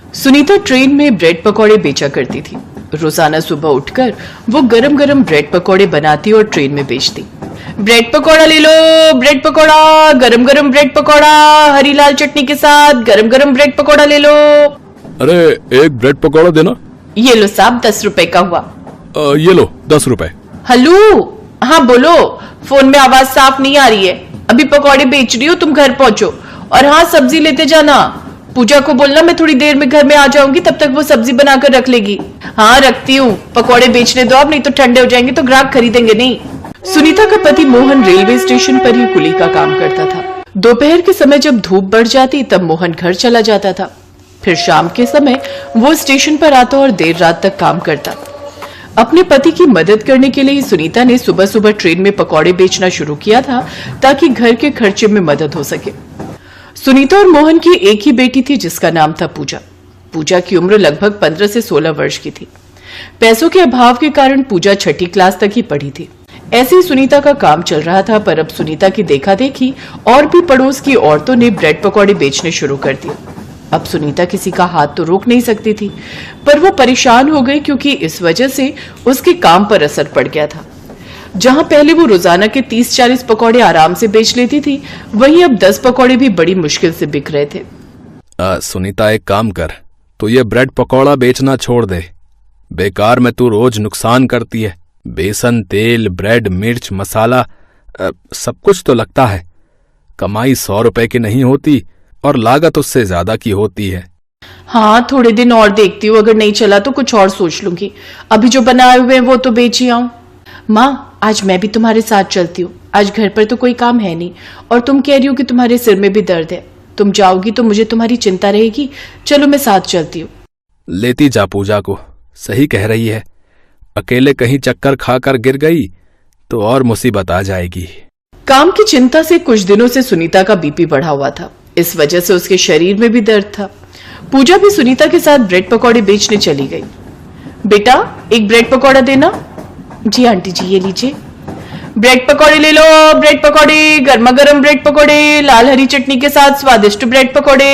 Sunita train में bread पकौड़े बेचा करती थी। रोजाना सुबह उठकर वो गरम गरम ब्रेड पकौड़े बनाती और ट्रेन में बेचती। ब्रेड पकौड़ा ले लो, ब्रेड पकौड़ा, गरम गरम ब्रेड पकौड़ा, हरी लाल चटनी के साथ गरम गरम ब्रेड पकौड़ा ले लो। अरे एक ब्रेड पकौड़ा देना। ये लो साहब, 10 रुपए का हुआ। ये लो 10 रुपए। हेलो, हाँ बोलो। फोन में आवाज साफ नहीं आ रही है। अभी पकौड़े बेच रही हो, तुम घर पहुंचो। और हाँ, सब्जी लेते जाना। पूजा को बोलना मैं थोड़ी देर में घर में आ जाऊंगी, तब तक वो सब्जी बनाकर रख लेगी। हाँ रखती हूँ, पकौड़े बेचने दो अब, नहीं तो ठंडे हो जाएंगे तो ग्राहक खरीदेंगे नहीं। सुनीता का पति मोहन रेलवे स्टेशन पर ही कुली का काम करता था। दोपहर के समय जब धूप बढ़ जाती तब मोहन घर चला जाता था। फिर शाम के समय वो स्टेशन पर आता और देर रात तक काम करता। अपने पति की मदद करने के लिए सुनीता ने सुबह सुबह ट्रेन में पकौड़े बेचना शुरू किया था ताकि घर के खर्चे में मदद हो सके। सुनीता और मोहन की एक ही बेटी थी जिसका नाम था पूजा। पूजा की उम्र लगभग 15 से 16 वर्ष की थी। पैसों के अभाव के कारण पूजा 6ठी क्लास तक ही पढ़ी थी। ऐसे ही सुनीता का काम चल रहा था, पर अब सुनीता की देखा देखी और भी पड़ोस की औरतों ने ब्रेड पकौड़े बेचने शुरू कर दिए। अब सुनीता किसी का हाथ तो रोक नहीं सकती थी, पर वो परेशान हो गई क्योंकि इस वजह से उसके काम पर असर पड़ गया था। जहां पहले वो रोजाना के 30-40 पकौड़े आराम से बेच लेती थी, वहीं अब 10 पकौड़े भी बड़ी मुश्किल से बिक रहे थे। सुनीता एक काम कर, तू ये ब्रेड पकौड़ा बेचना छोड़ दे। बेकार में तू रोज नुकसान करती है। बेसन, तेल, ब्रेड, मिर्च, मसाला, सब कुछ तो लगता है। कमाई 100 रुपए की नहीं होती और लागत उससे ज्यादा की होती है। हाँ, थोड़े दिन और देखती हूँ, अगर नहीं चला तो कुछ और सोच लूंगी। अभी जो बनाए हुए हैं वो तो बेच ही आऊं। माँ, आज मैं भी तुम्हारे साथ चलती हूँ। आज घर पर तो कोई काम है नहीं और तुम कह रही हो कि तुम्हारे सिर में भी दर्द है। तुम जाओगी तो मुझे तुम्हारी चिंता रहेगी। चलो मैं साथ चलती हूँ। लेती जा पूजा को, सही कह रही है। अकेले कहीं चक्कर खाकर गिर गई तो और मुसीबत आ जाएगी। काम की चिंता से कुछ दिनों से सुनीता का बीपी बढ़ा हुआ था। इस वजह से उसके शरीर में भी दर्द था। पूजा भी सुनीता के साथ ब्रेड पकौड़े बेचने चली गई। बेटा, एक ब्रेड पकौड़ा देना। जी आंटी जी, ये लीजिए। ब्रेड पकौड़े ले लो, ब्रेड पकौड़े, गर्मा गर्म ब्रेड पकौड़े, लाल हरी चटनी के साथ स्वादिष्ट ब्रेड पकौड़े।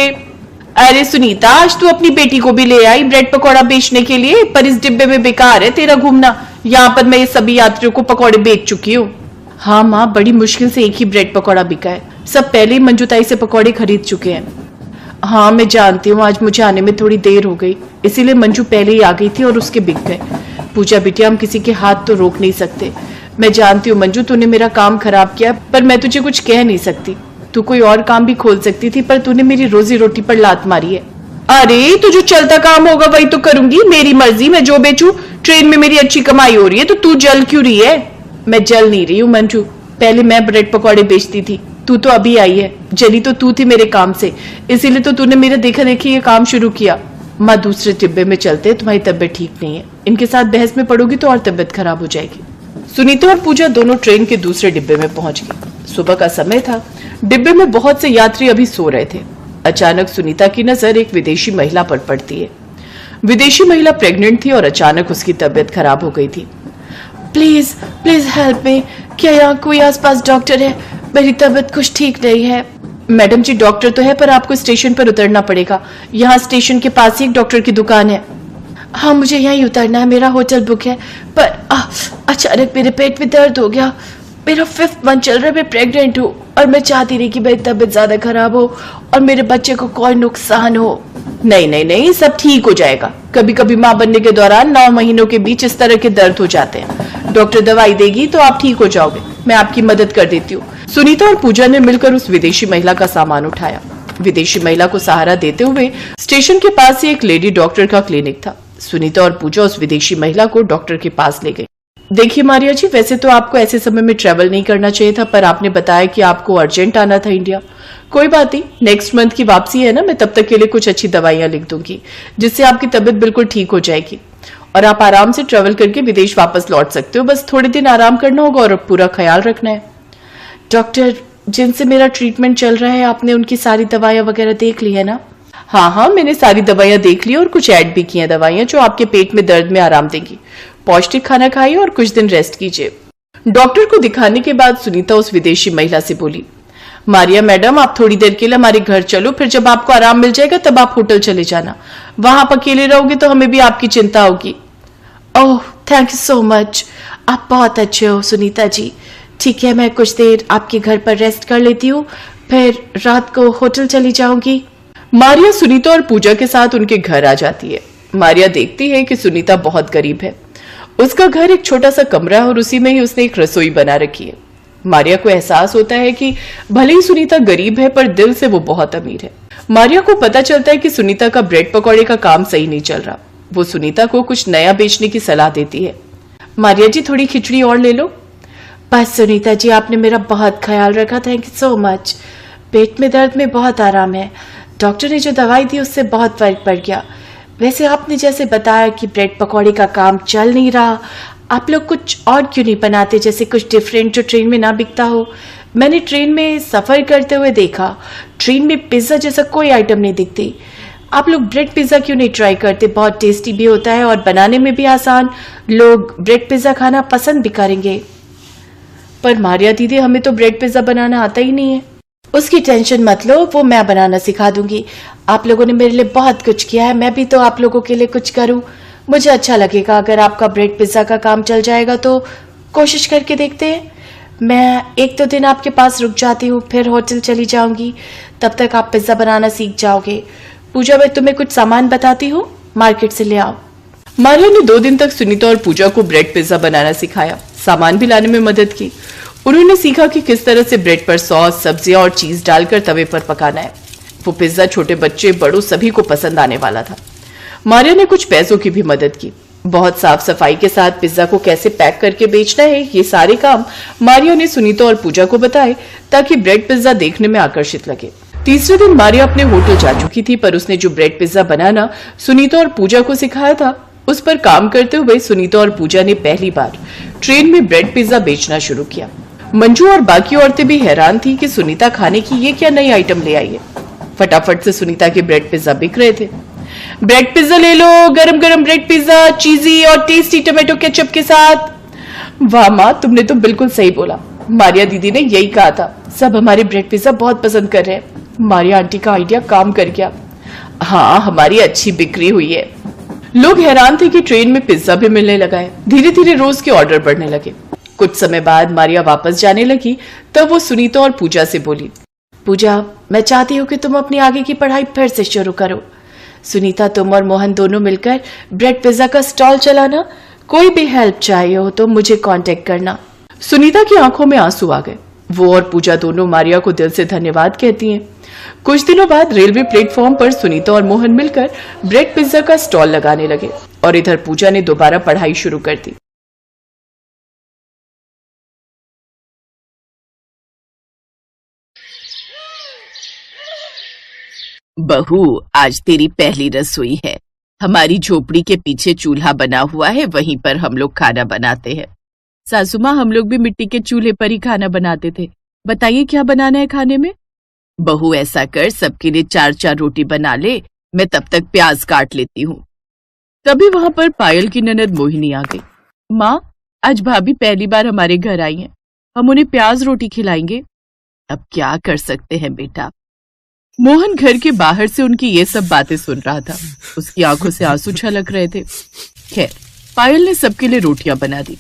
अरे सुनीता, आज तू अपनी बेटी को भी ले आई ब्रेड पकौड़ा बेचने के लिए, पर इस डिब्बे में बेकार है तेरा घूमना। यहाँ पर मैं ये सभी यात्रियों को पकौड़े बेच चुकी हूँ। हाँ माँ, बड़ी मुश्किल से एक ही ब्रेड पकौड़ा बिका है। सब पहले ही मंजूताई से पकौड़े खरीद चुके हैं। हाँ मैं जानती हूँ, आज मुझे आने में थोड़ी देर हो गई, इसीलिए मंजू पहले ही आ गई थी और उसके बिक गए। पूजा बिटिया, हम किसी के हाथ तो रोक नहीं सकते। मैं जानती हूँ मंजू, तूने मेरा काम खराब किया, पर मैं तुझे कुछ कह नहीं सकती। तू कोई और काम भी खोल सकती थी, पर तूने मेरी रोजी रोटी पर लात मारी है। अरे तो जो चलता काम होगा वही तो करूंगी, मेरी मर्जी, मैं जो बेचूं। ट्रेन में मेरी अच्छी कमाई हो रही है तो तू जल क्यों रही है? मैं जल नहीं रही हूँ मंजू, पहले मैं ब्रेड पकौड़े बेचती थी, तू तो अभी आई है। जली तो तू थी मेरे काम से, इसीलिए तो तूने मेरे देखा देखी ये काम शुरू किया। माँ, दूसरे डिब्बे में चलते, तुम्हारी तबीयत ठीक नहीं है। इनके साथ बहस में पड़ोगी तो और तबीयत खराब हो जाएगी। सुनीता और पूजा दोनों ट्रेन के दूसरे डिब्बे में पहुंच गई। सुबह का समय था। डिब्बे में बहुत से यात्री अभी सो रहे थे। अचानक सुनीता की नजर एक विदेशी महिला पर पड़ती है। विदेशी महिला प्रेग्नेंट थी और अचानक उसकी तबीयत खराब हो गई थी। प्लीज प्लीज हेल्प मी, क्या यहाँ कोई आसपास डॉक्टर है? मेरी तबीयत कुछ ठीक नहीं है। मैडम जी, डॉक्टर तो है, पर आपको स्टेशन पर उतरना पड़ेगा। यहाँ स्टेशन के पास ही एक डॉक्टर की दुकान है। हाँ, मुझे यहीं उतरना है, मेरा होटल बुक है, पर अचानक मेरे पेट में दर्द हो गया। मेरा 5th मंथ चल रहा है, मैं प्रेग्नेंट हूँ और मैं चाहती नहीं कि मेरी तबीयत ज्यादा खराब हो और मेरे बच्चे को कोई नुकसान हो। नहीं नहीं नहीं, सब ठीक हो जाएगा। कभी कभी माँ बनने के दौरान 9 महीनों के बीच इस तरह के दर्द हो जाते हैं। डॉक्टर दवाई देगी तो आप ठीक हो जाओगे, मैं आपकी मदद कर देती हूँ। सुनीता और पूजा ने मिलकर उस विदेशी महिला का सामान उठाया। विदेशी महिला को सहारा देते हुए स्टेशन के पास ही एक लेडी डॉक्टर का क्लिनिक था। सुनीता और पूजा उस विदेशी महिला को डॉक्टर के पास ले गई। देखिए मारिया जी, वैसे तो आपको ऐसे समय में ट्रेवल नहीं करना चाहिए था, पर आपने बताया कि आपको अर्जेंट आना था इंडिया। कोई बात नहीं, नेक्स्ट मंथ की वापसी है ना, मैं तब तक के लिए कुछ अच्छी दवाइयां लिख दूंगी जिससे आपकी तबीयत बिल्कुल ठीक हो जाएगी और आप आराम से ट्रेवल करके विदेश वापस लौट सकते हो। बस थोड़े दिन आराम करना होगा और पूरा ख्याल रखना है। डॉक्टर, जिनसे मेरा ट्रीटमेंट चल रहा है, आपने उनकी सारी दवाइयां वगैरह देख ली है ना? हाँ, मैंने सारी दवाइयां देख ली और कुछ ऐड भी की हैं दवाइयां जो आपके पेट में दर्द में आराम देंगी। पौष्टिक खाना खाइए और कुछ दिन रेस्ट कीजिए। डॉक्टर को दिखाने के बाद सुनीता उस विदेशी महिला से बोली, मारिया मैडम, आप थोड़ी देर के लिए हमारे घर चलो, फिर जब आपको आराम मिल जाएगा तब आप होटल चले जाना। वहां आप अकेले रहोगे तो हमें भी आपकी चिंता होगी। ओह, थैंक यू सो मच, आप बहुत अच्छे हो सुनीता जी। ठीक है, मैं कुछ देर आपके घर पर रेस्ट कर लेती हूँ, फिर रात को होटल चली जाऊंगी। मारिया सुनीता और पूजा के साथ उनके घर आ जाती है। मारिया देखती है कि सुनीता बहुत गरीब है। उसका घर एक छोटा सा कमरा है और उसी में ही उसने एक रसोई बना रखी है। मारिया को एहसास होता है कि भले ही सुनीता गरीब है पर दिल से वो बहुत अमीर है। मारिया को पता चलता है कि सुनीता का ब्रेड पकौड़े का काम सही नहीं चल रहा। वो सुनीता को कुछ नया बेचने की सलाह देती है। मारिया जी, थोड़ी खिचड़ी और ले लो। बस सुनीता जी, आपने मेरा बहुत ख्याल रखा, थैंक यू सो मच। पेट में दर्द में बहुत आराम है, डॉक्टर ने जो दवाई दी उससे बहुत फर्क पड़ गया। वैसे आपने जैसे बताया कि ब्रेड पकौड़े का काम चल नहीं रहा, आप लोग कुछ और क्यों नहीं बनाते, जैसे कुछ डिफरेंट जो ट्रेन में ना बिकता हो। मैंने ट्रेन में सफर करते हुए देखा, ट्रेन में पिज्जा जैसा कोई आइटम नहीं दिखती। आप लोग ब्रेड पिज्जा क्यों नहीं ट्राई करते, बहुत टेस्टी भी होता है और बनाने में भी आसान, लोग ब्रेड पिज्जा खाना पसंद भी करेंगे। पर मारिया दीदी, हमें तो ब्रेड पिज्जा बनाना आता ही नहीं है। उसकी टेंशन मत लो, वो मैं बनाना सिखा दूंगी। आप लोगों ने मेरे लिए बहुत कुछ किया है, मैं भी तो आप लोगों के लिए कुछ करूं। मुझे अच्छा लगेगा अगर आपका ब्रेड पिज्जा का काम चल जाएगा तो कोशिश करके देखते हैं। मैं एक दो दिन आपके पास रुक जाती हूँ, फिर होटल चली जाऊंगी, तब तक आप पिज्जा बनाना सीख जाओगे। पूजा, मैं तुम्हें कुछ सामान बताती हूँ, मार्केट से ले आओ। मारिया ने 2 दिन तक सुनीता और पूजा को ब्रेड पिज्जा बनाना सिखाया, सामान भी लाने में मदद की। उन्होंने सीखा कि किस तरह से ब्रेड पर सॉस, सब्जियां और चीज डालकर तवे पर पकाना है। वो पिज्जा छोटे बच्चे बड़ों सभी को पसंद आने वाला था। मारिया ने कुछ पैसों की भी मदद की। बहुत साफ सफाई के साथ पिज्जा को कैसे पैक करके बेचना है, ये सारे काम मारिया ने सुनीता और पूजा को बताए ताकि ब्रेड पिज्जा देखने में आकर्षित लगे। तीसरे दिन मारिया अपने होटल जा चुकी थी, पर उसने जो ब्रेड पिज्जा बनाना सुनीता और पूजा को सिखाया था उस पर काम करते हुए सुनीता और पूजा ने पहली बार ट्रेन में ब्रेड पिज्जा बेचना शुरू किया। मंजू और बाकी औरतें भी हैरान थी कि सुनीता खाने की ये क्या नई आइटम ले आई है। फटाफट से सुनीता के ब्रेड पिज्जा बिक रहे थे। ब्रेड पिज्जा ले लो, गरम गरम ब्रेड पिज्जा, चीजी और टेस्टी टोमेटो केचप के साथ। वाह माँ, तुमने तो बिल्कुल सही बोला, मारिया दीदी ने यही कहा था। सब हमारे ब्रेड पिज्जा बहुत पसंद कर रहे हैं। मारिया आंटी का आइडिया काम कर गया। हाँ, हमारी अच्छी बिक्री हुई है। लोग हैरान थे कि ट्रेन में पिज्जा भी मिलने लगा है। धीरे धीरे रोज के ऑर्डर बढ़ने लगे। कुछ समय बाद मारिया वापस जाने लगी, तब वो सुनीता और पूजा से बोली, पूजा, मैं चाहती हूँ कि तुम अपनी आगे की पढ़ाई फिर से शुरू करो। सुनीता, तुम और मोहन दोनों मिलकर ब्रेड पिज्जा का स्टॉल चलाना। कोई भी हेल्प चाहिए हो तो मुझे कांटेक्ट करना। सुनीता की आंखों में आंसू आ गए। वो और पूजा दोनों मारिया को दिल से धन्यवाद कहती हैं। कुछ दिनों बाद रेलवे प्लेटफॉर्म पर सुनीता और मोहन मिलकर ब्रेड पिज्जा का स्टॉल लगाने लगे और इधर पूजा ने दोबारा पढ़ाई शुरू कर दी। बहू, आज तेरी पहली रसोई है। हमारी झोपड़ी के पीछे चूल्हा बना हुआ है, वहीं पर हम लोग खाना बनाते हैं। सासू माँ, हम लोग भी मिट्टी के चूल्हे पर ही खाना बनाते थे। बताइए क्या बनाना है खाने में? बहू, ऐसा कर, सबके लिए 4-4 रोटी बना ले, मैं तब तक प्याज काट लेती हूँ। तभी वहां पर पायल की ननद मोहिनी आ गई। माँ, आज भाभी पहली बार हमारे घर आई हैं, हम उन्हें प्याज रोटी खिलाएंगे। अब क्या कर सकते हैं बेटा। मोहन घर के बाहर से उनकी ये सब बातें सुन रहा था। उसकी आंखों से आंसू छलक रहे थे। खैर, पायल ने सबके लिए रोटियां बना दी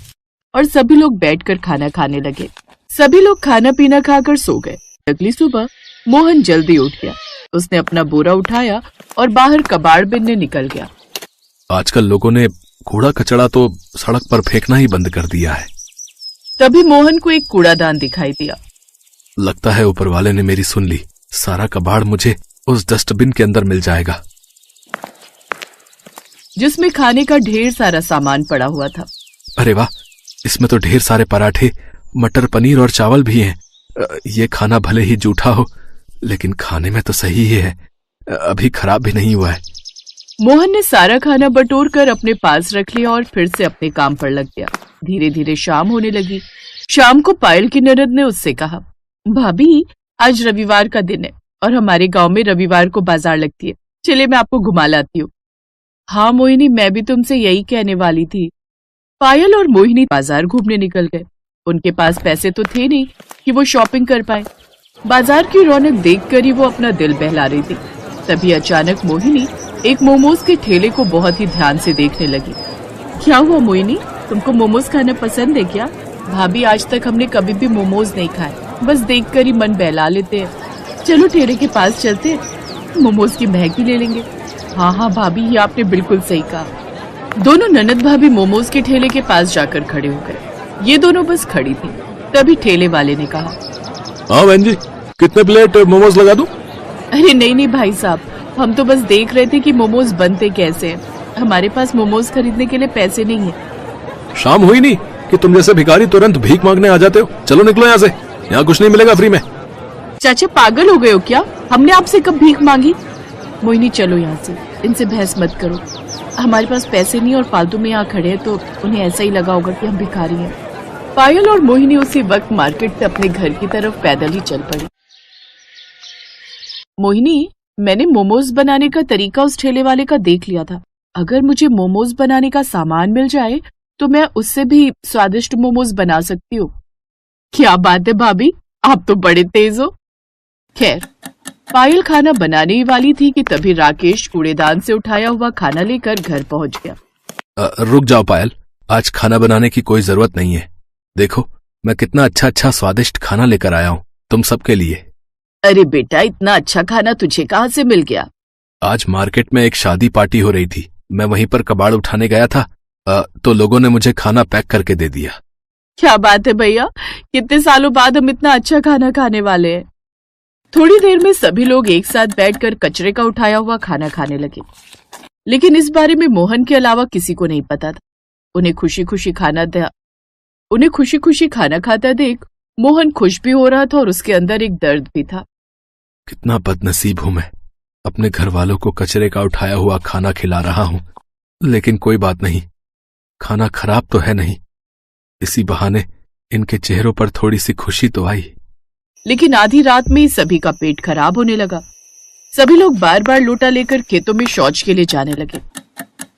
और सभी लोग बैठकर खाना खाने लगे। सभी लोग खाना पीना खाकर सो गए। अगली सुबह मोहन जल्दी उठ गया। उसने अपना बोरा उठाया और बाहर कबाड़ बिनने निकल गया। आजकल लोगों ने कूड़ा कचड़ा तो सड़क पर फेंकना ही बंद कर दिया है। तभी मोहन को एक कूड़ादान दिखाई दिया। लगता है ऊपर वाले ने मेरी सुन ली। सारा कबाड़ मुझे उस डस्टबिन के अंदर मिल जाएगा, जिसमें खाने का ढेर सारा सामान पड़ा हुआ था। अरे वाह, इसमें तो ढेर सारे पराठे, मटर पनीर और चावल भी हैं। ये खाना भले ही जूठा हो, लेकिन खाने में तो सही ही है, अभी खराब भी नहीं हुआ है। मोहन ने सारा खाना बटोर कर अपने पास रख लिया और फिर से अपने काम पर लग गया। धीरे धीरे शाम होने लगी। शाम को पायल की ननद ने उससे कहा, भाभी, आज रविवार का दिन है और हमारे गांव में रविवार को बाजार लगती है, चले मैं आपको घुमा लाती हूँ। हाँ मोहिनी, मैं भी तुमसे यही कहने वाली थी। पायल और मोहिनी बाजार घूमने निकल गए। उनके पास पैसे तो थे नहीं कि वो शॉपिंग कर पाए। बाजार की रौनक देखकर ही वो अपना दिल बहला रही थी। तभी अचानक मोहिनी एक मोमोज के ठेले को बहुत ही ध्यान से देखने लगी। क्या हुआ मोहिनी, तुमको मोमोज खाना पसंद है क्या? भाभी, आज तक हमने कभी भी मोमोज नहीं खाए, बस देखकर ही मन बहला लेते हैं। चलो ठेले के पास चलते हैं, मोमोज की महकी ले लेंगे। हाँ हाँ भाभी, ये आपने बिल्कुल सही कहा। दोनों ननद भाभी मोमोज के ठेले के पास जाकर खड़े हो गए। ये दोनों बस खड़ी थी, तभी ठेले वाले ने कहा, हाँ बहन जी, कितने प्लेट मोमोज लगा दूं? अरे नहीं नहीं भाई साहब, हम तो बस देख रहे थे कि मोमोज बनते कैसे हैं। हमारे पास मोमोज खरीदने के लिए पैसे नहीं है। शाम हुई नहीं कि तुम जैसे भिखारी तुरंत भीख मांगने आ जाते हो। चलो निकलो यहाँ से, यहाँ कुछ नहीं मिलेगा फ्री में। चाचा पागल हो गए हो क्या? हमने आपसे कब भीख मांगी? मोहिनी चलो यहाँ से, इनसे बहस मत करो। हमारे पास पैसे नहीं और फालतू में यहाँ खड़े हैं तो उन्हें ऐसा ही लगा होगा कि हम भिखारी हैं। पायल और मोहिनी उसी वक्त मार्केट से अपने घर की तरफ पैदल ही चल पड़ी। मोहिनी, मैंने मोमोज बनाने का तरीका उस ठेले वाले का देख लिया था। अगर मुझे मोमोज बनाने का सामान मिल जाए तो मैं उससे भी स्वादिष्ट मोमोज बना सकती हूँ। क्या बात है भाभी, आप तो बड़े तेज हो। खैर, पायल खाना बनाने ही वाली थी कि तभी राकेश कूड़ेदान से उठाया हुआ खाना लेकर घर पहुंच गया। रुक जाओ पायल, आज खाना बनाने की कोई जरूरत नहीं है। देखो मैं कितना अच्छा स्वादिष्ट खाना लेकर आया हूँ तुम सबके लिए। अरे बेटा, इतना अच्छा खाना तुझे कहाँ से मिल गया? आज मार्केट में एक शादी पार्टी हो रही थी, मैं वहीं पर कबाड़ उठाने गया था, तो लोगों ने मुझे खाना पैक करके दे दिया। क्या बात है भैया, कितने सालों बाद हम इतना अच्छा खाना खाने वाले हैं। थोड़ी देर में सभी लोग एक साथ बैठकर कचरे का उठाया हुआ खाना खाने लगे, लेकिन इस बारे में मोहन के अलावा किसी को नहीं पता था। उन्हें खुशी खुशी खाना खाता देख मोहन खुश भी हो रहा था और उसके अंदर एक दर्द भी था। कितना बदनसीब हूं मैं, अपने घर वालों को कचरे का उठाया हुआ खाना खिला रहा हूं। लेकिन कोई बात नहीं, खाना खराब तो है नहीं, इसी बहाने इनके चेहरों पर थोड़ी सी खुशी तो आई। लेकिन आधी रात में ही सभी का पेट खराब होने लगा। सभी लोग बार बार लोटा लेकर खेतों में शौच के लिए जाने लगे।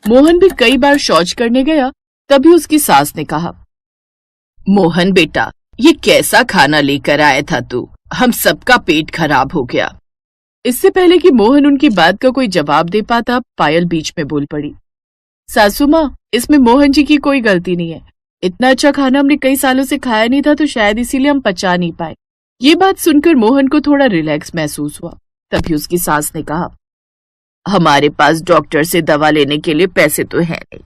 मोहन भी कई बार शौच करने गया, तभी उसकी सास ने कहा, मोहन बेटा, ये कैसा खाना लेकर आया था तू? हम सबका पेट खराब हो गया। इससे पहले कि मोहन उनकी बात का कोई जवाब दे पाता, पायल बीच में बोल पड़ी, सासू माँ, इसमें मोहन जी की कोई गलती नहीं है। इतना अच्छा खाना हमने कई सालों से खाया नहीं था, तो शायद इसीलिए हम पचा नहीं पाए। ये बात सुनकर मोहन को थोड़ा रिलैक्स महसूस हुआ। तभी उसकी सास ने कहा, हमारे पास डॉक्टर से दवा लेने के लिए पैसे तो है नहीं।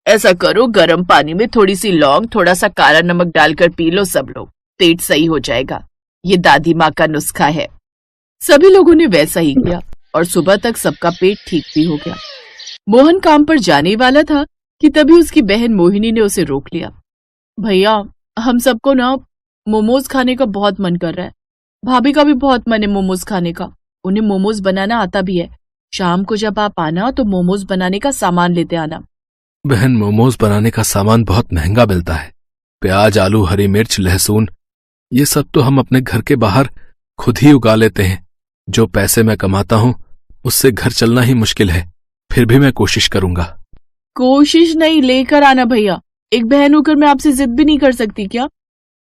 ऐसा करो, गर्म पानी में थोड़ी सी लौंग, थोड़ा सा काला नमक डालकर पी लो सब लोग, पेट सही हो जाएगा। ये दादी माँ का नुस्खा है। सभी लोगों ने वैसा ही किया और सुबह तक सबका पेट ठीक भी हो गया। मोहन काम पर जाने वाला था कि तभी उसकी बहन मोहिनी ने उसे रोक लिया। भैया, हम सबको ना मोमोज खाने का बहुत मन कर रहा है। भाभी का भी बहुत मन है मोमोज खाने का। उन्हें मोमोज बनाना आता भी है। शाम को जब आप आना तो मोमोज बनाने का सामान लेते आना। बहन, मोमोज बनाने का सामान बहुत महंगा मिलता है। प्याज, आलू, हरी मिर्च, लहसुन, ये सब तो हम अपने घर के बाहर खुद ही उगा लेते हैं। जो पैसे मैं कमाता हूँ उससे घर चलना ही मुश्किल है, फिर भी मैं कोशिश करूंगा। कोशिश नहीं, लेकर आना भैया। एक बहन होकर मैं आपसे जिद भी नहीं कर सकती क्या?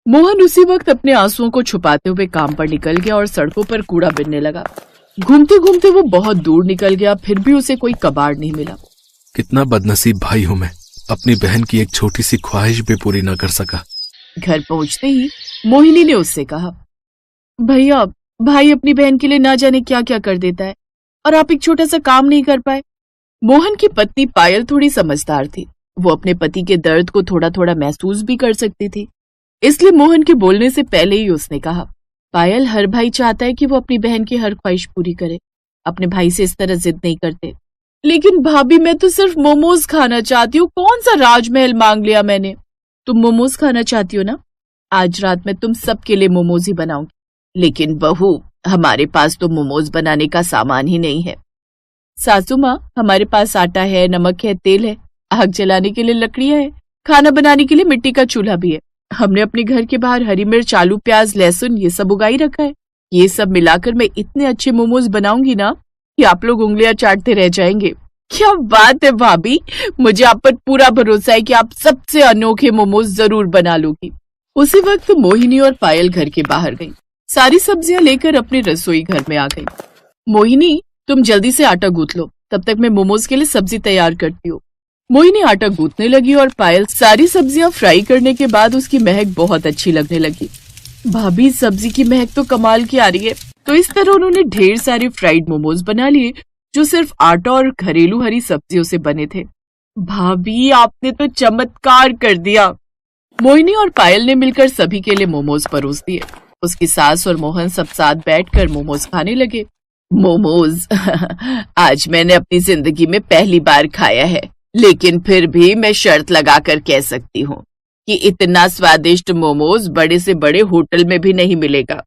मोहन उसी वक्त अपने आंसुओं को छुपाते हुए काम पर निकल गया और सड़कों पर कूड़ा बिनने लगा। घूमते घूमते वो बहुत दूर निकल गया, फिर भी उसे कोई कबाड़ नहीं मिला। कितना बदनसीब भाई हूं मैं, अपनी बहन की एक छोटी सी ख्वाहिश भी पूरी न कर सका। घर पहुंचते ही मोहिनी ने उससे कहा, भैया, भाई अपनी बहन के लिए ना जाने क्या क्या कर देता है और आप एक छोटा सा काम नहीं कर पाए। मोहन की पत्नी पायल थोड़ी समझदार थी। वो अपने पति के दर्द को थोड़ा थोड़ा महसूस भी कर सकती थी, इसलिए मोहन के बोलने से पहले ही उसने कहा, पायल, हर भाई चाहता है कि वो अपनी बहन की हर ख्वाहिश पूरी करे। अपने भाई से इस तरह जिद नहीं करते। लेकिन भाभी, मैं तो सिर्फ मोमोज खाना चाहती हूँ। कौन सा राजमहल मांग लिया मैंने? तुम मोमोज खाना चाहती हो ना? आज रात में तुम सबके लिए मोमोज ही बनाऊंगी। लेकिन बहू, हमारे पास तो मोमोज बनाने का सामान ही नहीं है। सासू माँ, हमारे पास आटा है, नमक है, तेल है, आग जलाने के लिए लकड़ियां है, खाना बनाने के लिए मिट्टी का चूल्हा भी है। हमने अपने घर के बाहर हरी मिर्च, आलू, प्याज, लहसुन ये सब उगाई रखा है। ये सब मिलाकर मैं इतने अच्छे मोमोज बनाऊंगी ना कि आप लोग उंगलियां चाटते रह जाएंगे। क्या बात है भाभी, मुझे आप पर पूरा भरोसा है कि आप सबसे अनोखे मोमोज जरूर बना लोगी। उसी वक्त मोहिनी और पायल घर के बाहर गई। सारी सब्जियां लेकर अपने रसोई घर में आ गई। मोहिनी, तुम जल्दी से आटा गूंथ लो, तब तक मैं मोमोज के लिए सब्जी तैयार करती हूँ। मोहिनी आटा गूंथने लगी और पायल सारी सब्जियां फ्राई करने के बाद उसकी महक बहुत अच्छी लगने लगी। भाभी, सब्जी की महक तो कमाल की आ रही है। तो इस तरह उन्होंने ढेर सारे फ्राइड मोमोज बना लिए जो सिर्फ आटा और घरेलू हरी सब्जियों से बने थे। भाभी, आपने तो चमत्कार कर दिया। मोहिनी और पायल ने मिलकर सभी के लिए मोमोज परोस दिए। उसकी सास और मोहन सब साथ बैठकर मोमोज खाने लगे। मोमोज आज मैंने अपनी जिंदगी में पहली बार खाया है, लेकिन फिर भी मैं शर्त लगाकर कह सकती हूँ कि इतना स्वादिष्ट मोमोज बड़े से बड़े होटल में भी नहीं मिलेगा।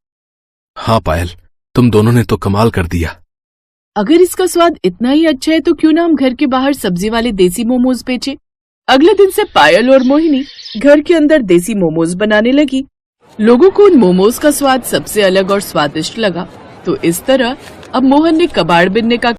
हाँ पायल, तुम दोनों ने तो कमाल कर दिया। अगर इसका स्वाद इतना ही अच्छा है तो क्यों ना हम घर के बाहर सब्जी वाले देसी मोमोज बेचे। अगले दिन से पायल और मोहिनी घर के अंदर देसी मोमोज बनाने लगी। लोगों को उन मोमोज का स्वाद सबसे अलग और स्वादिष्ट लगा। तो इस तरह अब मोहन ने कबाड़ बिनने का